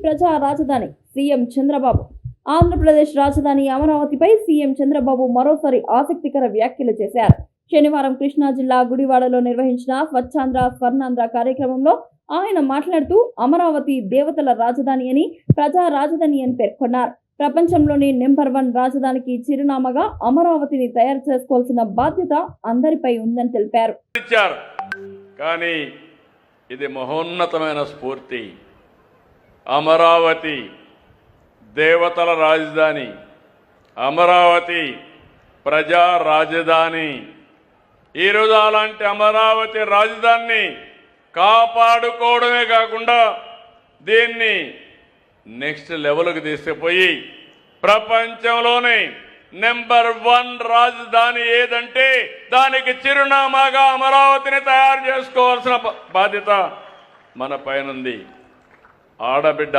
ప్రజా రాజధాని సీఎం చంద్రబాబు. ఆంధ్రప్రదేశ్ రాజధాని అమరావతిపై సీఎం చంద్రబాబు మరోసారి ఆసక్తికర వ్యాఖ్యలు చేశారు. శనివారం కృష్ణా జిల్లా గుడివాడలో నిర్వహించిన స్వచ్ఛాంధ్ర స్వర్ణాంధ్ర కార్యక్రమంలో ఆయన మాట్లాడుతూ అమరావతి దేవతల రాజధాని అని, ప్రజా రాజధాని అని పేర్కొన్నారు. ప్రపంచంలోని నెంబర్ 1 రాజధానికి చిరునామాగా అమరావతిని తయారు చేసుకోవాల్సిన బాధ్యత అందరిపై ఉందని తెలిపారు. కానీ ఇది మహోన్నతమైన స్ఫూర్తి. అమరావతి దేవతల రాజధాని, అమరావతి ప్రజా రాజధాని. ఈరోజు అలాంటి అమరావతి రాజధానిని కాపాడుకోవడమే కాకుండా దీన్ని నెక్స్ట్ లెవెల్కి తీసుకుపోయి ప్రపంచంలోనే నెంబర్ 1 రాజధాని ఏదంటే దానికి చిరునామాగా అమరావతిని తయారు చేసుకోవాల్సిన బాధ్యత మన పైన ఉంది. ఆడబిడ్డ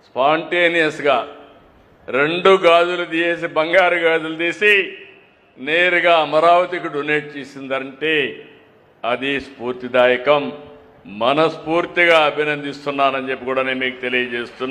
స్పాంటేనియస్గా 2 గాజులు తీసి బంగారు గాజులు తీసి నేరుగా అమరావతికి డొనేట్ చేసిందంటే అది స్ఫూర్తిదాయకం. మనస్ఫూర్తిగా అభినందిస్తున్నానని చెప్పి కూడా నేను మీకు తెలియజేస్తున్నా.